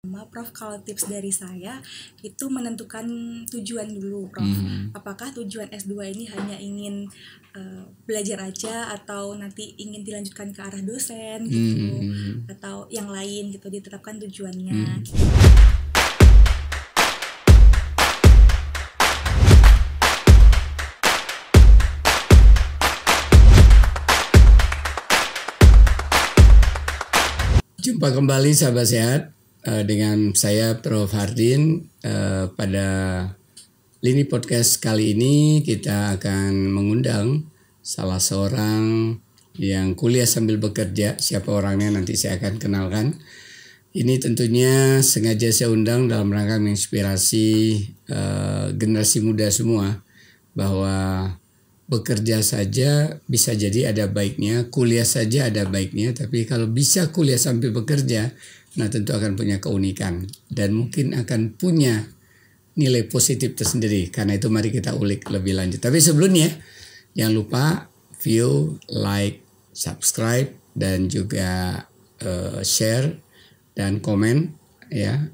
Prof, kalau tips dari saya itu menentukan tujuan dulu, Prof. Apakah tujuan S2 ini hanya ingin belajar aja atau nanti ingin dilanjutkan ke arah dosen gitu, atau yang lain gitu, ditetapkan tujuannya. Jumpa kembali sahabat sehat dengan saya Prof Hardin. Pada lini podcast kali ini kita akan mengundang salah seorang yang kuliah sambil bekerja. Siapa orangnya nanti saya akan kenalkan. Ini tentunya sengaja saya undang dalam rangka menginspirasi generasi muda semua bahwa bekerja saja bisa jadi ada baiknya, kuliah saja ada baiknya, tapi kalau bisa kuliah sambil bekerja, nah tentu akan punya keunikan dan mungkin akan punya nilai positif tersendiri. Karena itu mari kita ulik lebih lanjut. Tapi sebelumnya jangan lupa view, like, subscribe dan juga share dan komen ya.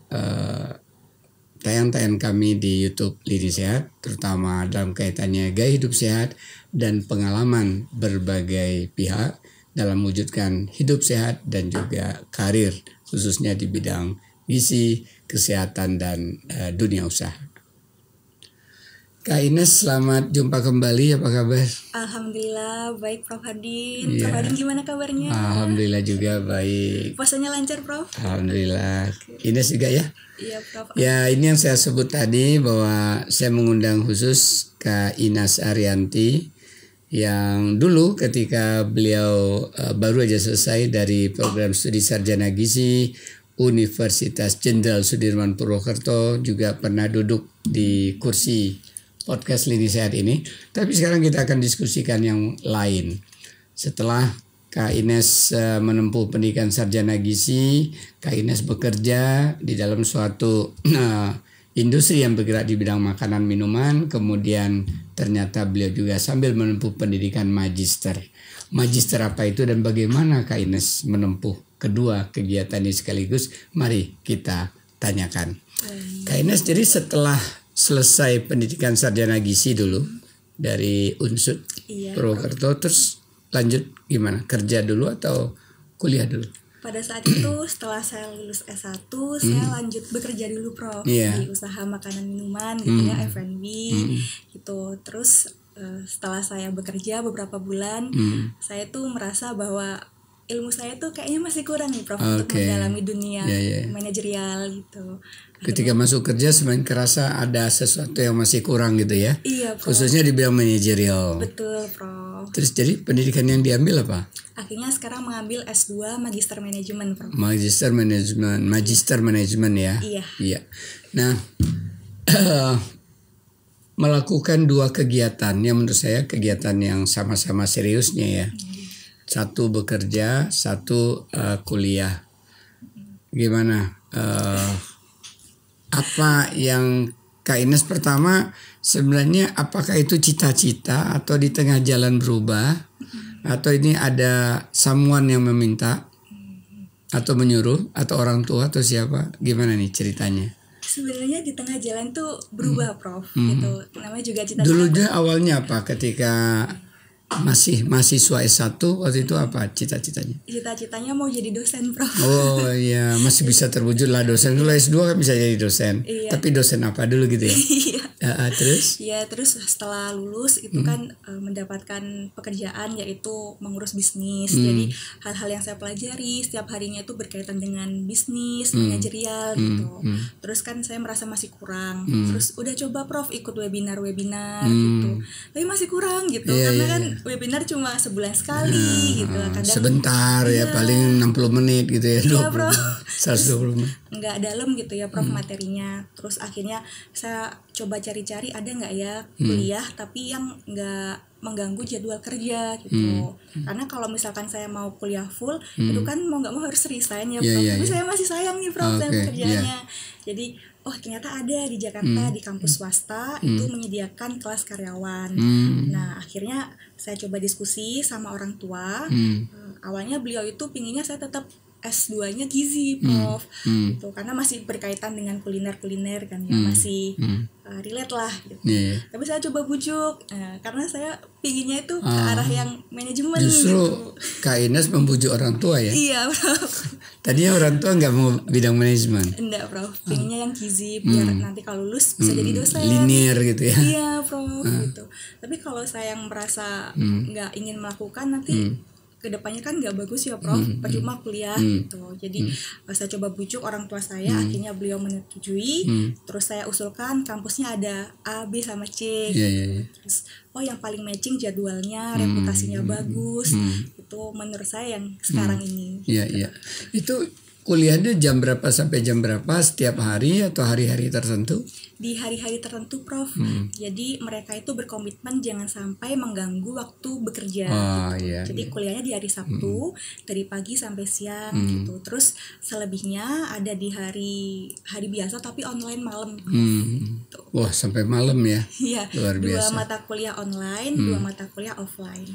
Tayangan-tayangan kami di YouTube Lini Sehat, terutama dalam kaitannya gaya hidup sehat dan pengalaman berbagai pihak dalam mewujudkan hidup sehat dan juga karir, khususnya di bidang gizi, kesehatan, dan dunia usaha. Kak Ines, selamat jumpa kembali, apa kabar? Alhamdulillah, baik Prof Hardin. Prof Hardin gimana kabarnya? Alhamdulillah juga baik. Puasanya lancar, Prof? Alhamdulillah. Ines juga ya? Iya, Prof. Ya, ini yang saya sebut tadi bahwa saya mengundang khusus Kak Ines Arianti yang dulu ketika beliau baru aja selesai dari program studi sarjana gizi Universitas Jenderal Sudirman Purwokerto, juga pernah duduk di kursi podcast Lini Sehat ini. Tapi sekarang kita akan diskusikan yang lain. Setelah Kak Ines menempuh pendidikan sarjana gizi, Kak Ines bekerja di dalam suatu industri yang bergerak di bidang makanan minuman. Kemudian ternyata beliau juga sambil menempuh pendidikan magister. Magister apa itu dan bagaimana Kak Ines menempuh kedua kegiatan ini sekaligus? Mari kita tanyakan. Kak Ines, jadi setelah selesai pendidikan sarjana gizi dulu dari Unsud Purwokerto, terus lanjut gimana? Kerja dulu atau kuliah dulu? Pada saat itu setelah saya lulus S1, saya lanjut bekerja dulu, Prof, di usaha makanan minuman gitu ya, F&B gitu. Terus setelah saya bekerja beberapa bulan, saya tuh merasa bahwa ilmu saya tuh kayaknya masih kurang nih, Prof, untuk mendalami dunia manajerial gitu. Ketika masuk kerja semakin kerasa ada sesuatu yang masih kurang gitu ya? Iya, Prof. Khususnya di bidang manajerial. Betul, Prof. Terus jadi pendidikan yang diambil apa? Akhirnya sekarang mengambil S2 Magister Manajemen, Prof. Magister Manajemen ya? Iya. Nah, melakukan dua kegiatan yang menurut saya kegiatan yang sama-sama seriusnya ya. Satu bekerja, satu kuliah. Gimana? Apa yang Kak Ines pertama sebenarnya apakah itu cita-cita atau di tengah jalan berubah atau ini ada someone yang meminta atau menyuruh atau orang tua atau siapa? Gimana nih ceritanya? Sebenarnya di tengah jalan tuh berubah, Prof. Gitu. Namanya juga cita-cita. Dulunya awalnya apa ketika masih mahasiswa S1 waktu itu apa cita-citanya? Cita-citanya mau jadi dosen, Prof. Oh iya, masih bisa terwujud lah dosen. Dulu S2 kan bisa jadi dosen. Iya. Tapi dosen apa dulu gitu ya? Terus? Iya, terus setelah lulus itu kan mendapatkan pekerjaan yaitu mengurus bisnis. Jadi hal-hal yang saya pelajari setiap harinya itu berkaitan dengan bisnis, manajerial gitu. Terus kan saya merasa masih kurang. Terus udah coba, Prof, ikut webinar gitu. Tapi masih kurang gitu. Karena kan webinar cuma sebulan sekali gitu. Kadang sebentar ya paling 60 menit gitu ya. Iya, Prof. 120 menit. Nggak dalam gitu ya, Prof, materinya. Terus akhirnya saya coba cari-cari ada nggak ya kuliah tapi yang nggak mengganggu jadwal kerja gitu. Karena kalau misalkan saya mau kuliah full itu kan mau nggak mau harus resign ya, Prof. Tapi saya masih sayang nih, Prof, sama pekerjaannya. Jadi ternyata ada di Jakarta di kampus swasta itu menyediakan kelas karyawan. Nah, akhirnya saya coba diskusi sama orang tua. Awalnya beliau itu pinginnya saya tetap S2-nya gizi, Prof. Gitu. Karena masih berkaitan dengan kuliner-kuliner kan ya, masih relate lah gitu. Tapi saya coba bujuk karena saya pinginnya itu ke arah yang manajemen. Justru gitu. Kak Ines membujuk orang tua ya. Iya, Prof. Tadinya orang tua nggak mau bidang manajemen. Enggak, Prof. Pinginnya yang gizi biar nanti kalau lulus bisa jadi dosen. Linear gitu ya. Iya, Prof. Gitu. Tapi kalau saya yang merasa nggak ingin melakukan nanti kedepannya kan nggak bagus ya, Prof. Percuma kuliah gitu. Jadi saya coba bujuk orang tua saya, akhirnya beliau menyetujui. Terus saya usulkan kampusnya ada A, B sama C. Terus yang paling matching jadwalnya, reputasinya bagus. Itu menurut saya yang sekarang ini. Iya. Itu kuliahnya jam berapa sampai jam berapa, setiap hari atau hari-hari tertentu? Di hari-hari tertentu, Prof. Jadi mereka itu berkomitmen jangan sampai mengganggu waktu bekerja. Jadi kuliahnya di hari Sabtu dari pagi sampai siang gitu. Terus selebihnya ada di hari biasa tapi online malam. Gitu. Wah, sampai malam ya? Iya. Luar biasa. 2 mata kuliah online, 2 mata kuliah offline.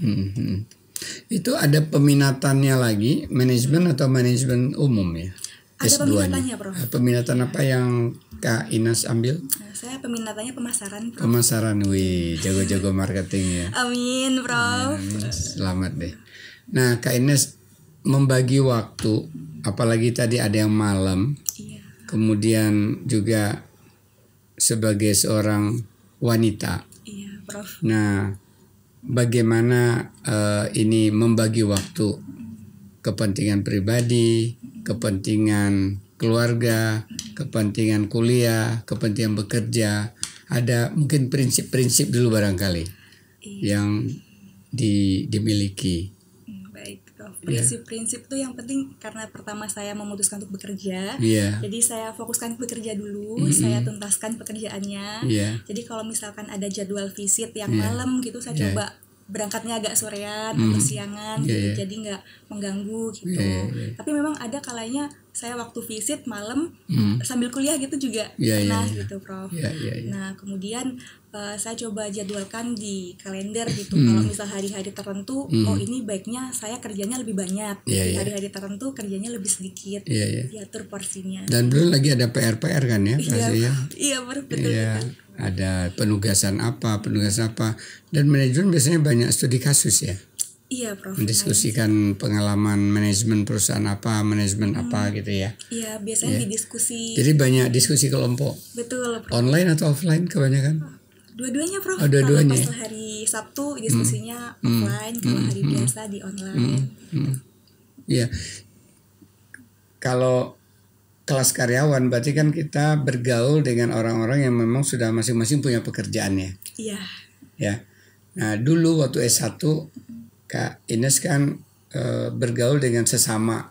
Itu ada peminatannya lagi, manajemen atau manajemen umum ya? Ada peminatannya, Prof. Peminatan apa yang Kak Ines ambil? Saya peminatannya pemasaran, Prof. Pemasaran, wih, jago-jago marketing ya. Amin, Prof. Selamat deh. Nah, Kak Ines membagi waktu, apalagi tadi ada yang malam, kemudian juga sebagai seorang wanita. Iya, Prof. Nah, bagaimana ini membagi waktu, kepentingan pribadi, kepentingan keluarga, kepentingan kuliah, kepentingan bekerja. Ada mungkin prinsip-prinsip dulu barangkali yang dimiliki. Baik, Prof. Prinsip-prinsip itu yang penting karena pertama saya memutuskan untuk bekerja. Jadi saya fokuskan bekerja dulu, saya tuntaskan pekerjaannya. Jadi kalau misalkan ada jadwal visit yang malam gitu, saya coba berangkatnya agak sorean atau siangan gitu, jadi nggak mengganggu gitu. Tapi memang ada kalanya saya waktu visit malam sambil kuliah gitu juga pernah gitu, Prof. Nah kemudian saya coba jadwalkan di kalender gitu. Kalau misal hari-hari tertentu, ini baiknya saya kerjanya lebih banyak. Hari-hari tertentu kerjanya lebih sedikit. Diatur porsinya. Dan belum lagi ada PR-PR kan ya? Iya, betul. Ada penugasan apa, dan manajemen biasanya banyak studi kasus ya. Iya, Prof. Mendiskusikan pengalaman manajemen perusahaan apa, manajemen apa gitu ya. Iya, biasanya didiskusi. Jadi banyak diskusi kelompok. Betul, Prof. Online atau offline kebanyakan? Dua-duanya, Prof. Dua-duanya. Kalau pas hari Sabtu diskusinya offline, kalau hari biasa di online. Iya. Kalau kelas karyawan berarti kan kita bergaul dengan orang-orang yang memang sudah masing-masing punya pekerjaannya. Iya. Ya. Nah, dulu waktu S1 Kak Ines kan bergaul dengan sesama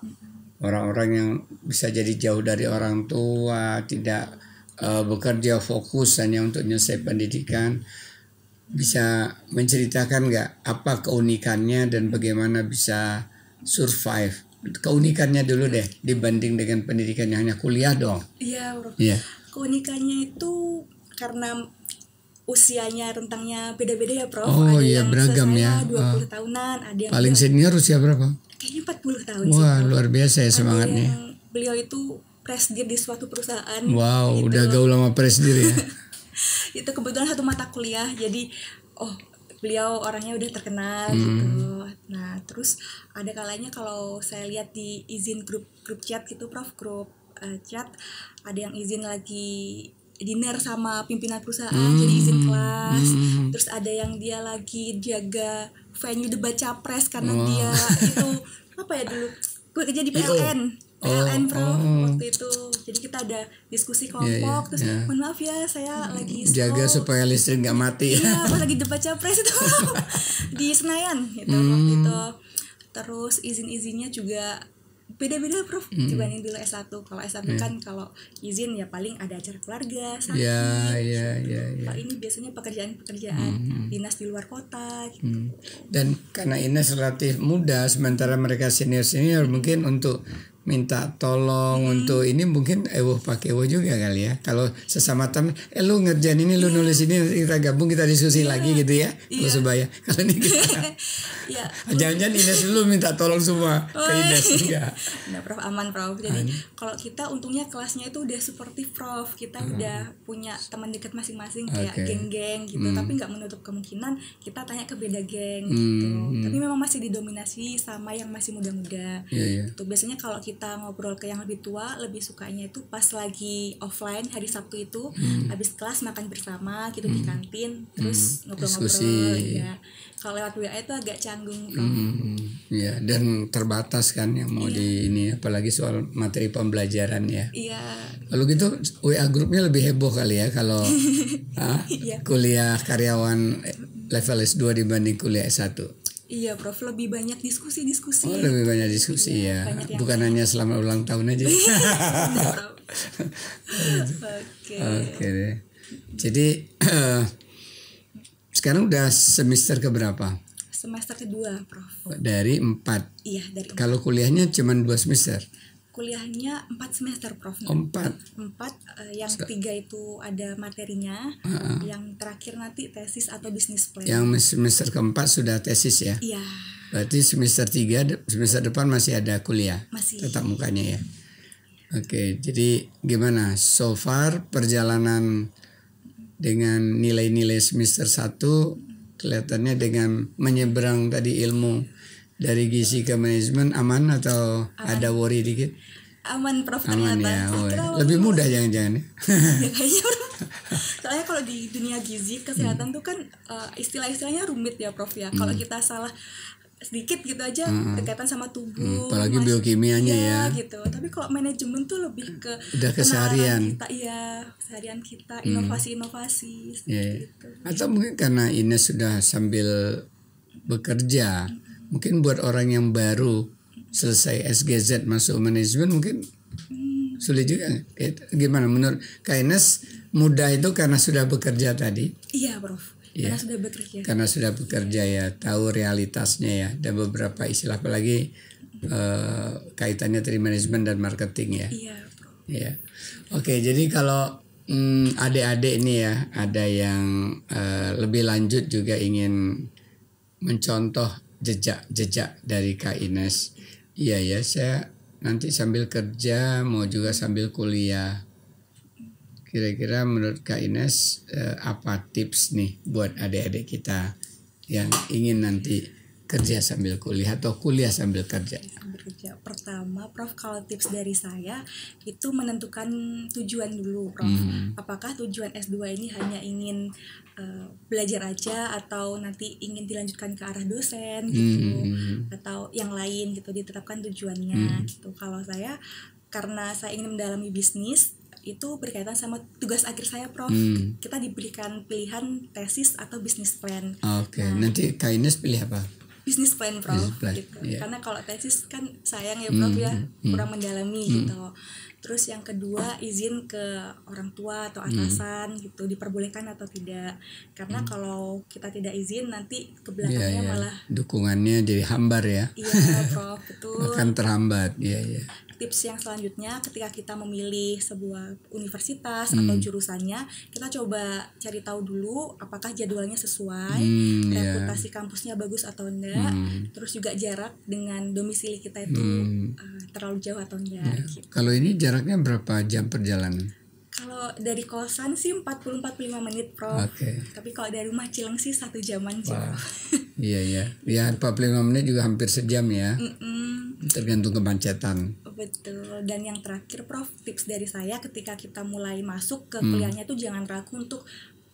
orang-orang yang bisa jadi jauh dari orang tua, tidak bekerja fokus hanya untuk menyelesaikan pendidikan. Bisa menceritakan nggak apa keunikannya dan bagaimana bisa survive? Keunikannya dulu deh dibanding dengan pendidikan yang hanya kuliah dong. Iya, Bro. Keunikannya itu karena usianya rentangnya beda-beda ya, Prof. Ada yang beragam ya. 20 tahunan, ada yang paling senior usia berapa? Kayaknya 40 tahun. Wah, luar biasa ya semangatnya. Beliau itu presidir di suatu perusahaan. Wow, gitu. Udah gaul sama presidir ya. Itu kebetulan satu mata kuliah, jadi beliau orangnya udah terkenal gitu. Nah terus ada kalanya kalau saya lihat di izin grup chat gitu, Prof, grup chat ada yang izin lagi dinner sama pimpinan perusahaan, jadi izin kelas. Terus ada yang dia lagi jaga venue debat capres karena dia itu apa ya dulu gue kerja di PLN. Prof, waktu itu jadi kita ada diskusi kelompok terus mohon maaf ya saya lagi jaga supaya listrik nggak mati. Pas lagi debat capres itu di Senayan gitu waktu itu. Terus izin-izinnya juga beda-beda, Prof, dibanding dulu S1. Kalau S1 kan kalau izin ya paling ada acara keluarga, sakit. Kalau ini biasanya pekerjaan dinas di luar kota gitu. Dan karena Ines relatif muda sementara mereka senior mungkin untuk minta tolong untuk ini mungkin pakai juga kali ya. Kalau sesama teman, lu ngerjain ini, lu nulis ini, kita gabung, kita diskusi lagi gitu ya. Kalau sebaya. Kalau ini kita, jangan-jangan Ines dulu minta tolong semua ke Ines enggak? Nah, Prof aman Prof. Jadi kalau kita untungnya kelasnya itu udah suportif Prof. Kita udah punya teman dekat masing-masing kayak geng-geng gitu. Tapi nggak menutup kemungkinan kita tanya ke beda geng gitu. Tapi memang masih didominasi sama yang masih muda-muda. Gitu. Biasanya kalau kita ngobrol ke yang lebih tua, lebih sukanya itu pas lagi offline hari Sabtu itu, habis kelas makan bersama gitu di kantin, terus ngobrol-ngobrol ya. Kalau lewat WA itu agak canggung Prof. Ya, dan terbatas kan yang mau di ini, apalagi soal materi pembelajaran ya. Iya. Lalu gitu WA grupnya lebih heboh kali ya kalau kuliah karyawan level S2 dibanding kuliah S1. Iya Prof, lebih banyak diskusi-diskusi. Oh, lebih banyak diskusi ya. Bukan hanya selama ulang tahun aja. Oke deh. Jadi sekarang udah semester keberapa? Semester kedua Prof. Dari 4. Iya, dari 4. Kalau kuliahnya cuma 2 semester? Kuliahnya 4 semester Prof. 4. Yang ketiga itu ada materinya, yang terakhir nanti tesis atau bisnis plan. Yang semester keempat sudah tesis ya? Iya. Berarti semester 3, semester depan masih ada kuliah? Masih. Tetap mukanya ya? Oke, jadi gimana so far perjalanan dengan nilai-nilai semester 1 kelihatannya dengan menyeberang tadi ilmu dari gizi ke manajemen aman atau ada worry dikit? Aman Prof, aman ternyata. Ya, lebih mudah jangan-jangan ya? Ya kayaknya soalnya kalau di dunia gizi kesehatan tuh kan istilah-istilahnya rumit ya Prof ya. Kalau kita salah sedikit gitu aja berkaitan sama tubuh, apalagi biokimianya ya gitu. Tapi kalau manajemen tuh lebih ke udah keseharian kita, keseharian kita, inovasi-inovasi gitu. Atau mungkin karena Ines sudah sambil bekerja, mungkin buat orang yang baru selesai SGZ masuk manajemen mungkin sulit juga. Gimana menurut Kak Ines, mudah itu karena sudah bekerja tadi? Iya Prof. Karena sudah bekerja. Karena sudah bekerja ya, tahu realitasnya ya, dan beberapa istilah apalagi kaitannya dari manajemen dan marketing ya. Iya, Bro. Ya. Oke, jadi kalau adik-adik ini ya, ada yang lebih lanjut juga ingin mencontoh jejak-jejak dari Kak Ines. Iya ya, saya nanti sambil kerja mau juga sambil kuliah. Kira-kira menurut Kak Ines apa tips nih buat adik-adik kita yang ingin nanti kerja sambil kuliah atau kuliah sambil kerja? Pertama, Prof, kalau tips dari saya itu menentukan tujuan dulu, Prof. Apakah tujuan S2 ini hanya ingin belajar aja atau nanti ingin dilanjutkan ke arah dosen gitu, atau yang lain gitu, ditetapkan tujuannya gitu. Kalau saya, karena saya ingin mendalami bisnis, itu berkaitan sama tugas akhir saya Prof. Kita diberikan pilihan tesis atau bisnis plan. Oke. Nanti Kak Ines pilih apa? Bisnis plan Prof. Gitu. Karena kalau tesis kan sayang ya Prof ya, kurang mendalami gitu. Terus yang kedua, izin ke orang tua atau atasan gitu, diperbolehkan atau tidak. Karena kalau kita tidak izin nanti ke belakangnya malah dukungannya jadi hambar ya. Iya Prof, betul. Akan terhambat. Iya. Tips yang selanjutnya, ketika kita memilih sebuah universitas atau jurusannya, kita coba cari tahu dulu apakah jadwalnya sesuai, reputasi kampusnya bagus atau enggak, terus juga jarak dengan domisili kita itu terlalu jauh atau enggak. Gitu. Kalau ini jaraknya berapa jam perjalanan? Kalau dari kosan sih 40-45 menit Prof. Tapi kalau dari rumah Cileng sih 1 jaman sih Prof. Iya. Ya 45 menit juga hampir sejam ya. Tergantung kemacetan. Betul. Dan yang terakhir Prof, tips dari saya ketika kita mulai masuk ke kuliahnya tuh jangan ragu untuk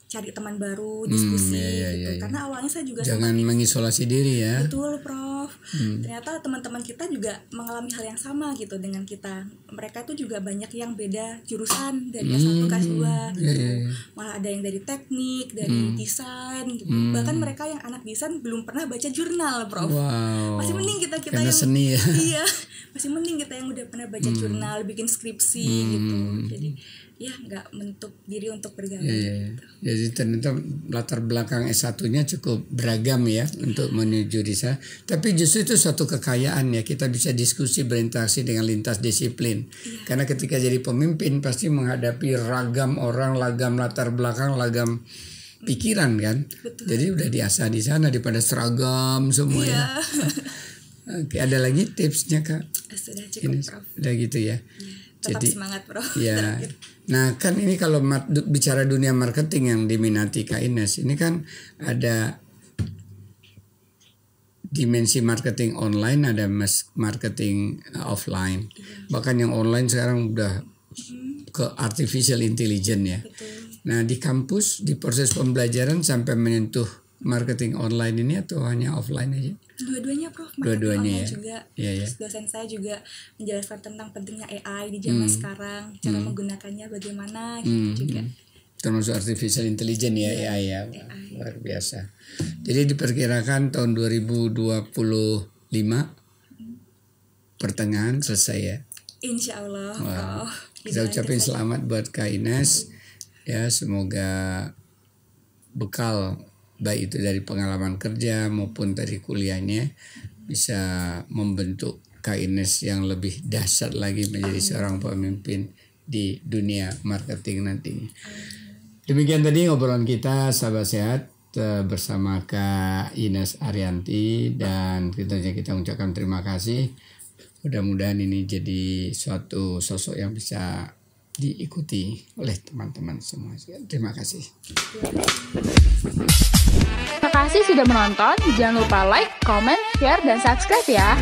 cari teman baru, diskusi gitu. Karena awalnya saya juga jangan mengisolasi diri ya. Betul Prof. Ternyata teman-teman kita juga mengalami hal yang sama gitu dengan kita. Mereka tuh juga banyak yang beda jurusan dari S1 ke S2 gitu. Malah ada yang dari teknik, dari desain gitu. Bahkan mereka yang anak desain belum pernah baca jurnal Prof. Wow. Masih mending kita karena yang seni ya. Iya. Masih mending kita yang udah pernah baca jurnal, bikin skripsi gitu. Jadi ya nggak nggak menutup diri untuk bergabung. Iya. Jadi ternyata latar belakang S1-nya cukup beragam ya untuk menuju di sana. Tapi justru itu suatu kekayaan ya, kita bisa diskusi berinteraksi dengan lintas disiplin. Karena ketika jadi pemimpin pasti menghadapi ragam orang, ragam latar belakang, ragam pikiran kan. Betul. Jadi udah diasah di sana daripada seragam semua ya. Oke, ada lagi tipsnya Kak? Sudah cukup, Prof. Udah gitu ya. Tetap Jadi, semangat, Prof. ya. Nah kan ini kalau bicara dunia marketing yang diminati Kak Ines, ini kan ada dimensi marketing online, ada marketing offline. Bahkan yang online sekarang udah ke artificial intelligence ya. Betul. Nah di kampus di proses pembelajaran sampai menyentuh marketing online ini atau hanya offline aja? Dua-duanya, Prof. Dua-duanya ya. Juga. Iya. Terus dosen saya juga menjelaskan tentang pentingnya AI di zaman sekarang, cara menggunakannya bagaimana gitu juga. Termasuk artificial intelligence ya, AI ya. Luar biasa. Jadi diperkirakan tahun 2025 pertengahan selesai ya. Insya Allah, Prof. Kita ucapin selamat buat Kak Ines ya, semoga bekal baik itu dari pengalaman kerja maupun dari kuliahnya bisa membentuk Kak Ines yang lebih dahsyat lagi menjadi seorang pemimpin di dunia marketing nantinya. Demikian tadi ngobrolan kita sahabat sehat bersama Kak Ines Arianti, dan kita ucapkan terima kasih. Mudah-mudahan ini jadi suatu sosok yang bisa diikuti oleh teman-teman semua. Terima kasih. Terima kasih sudah menonton. Jangan lupa like, comment, share, dan subscribe ya.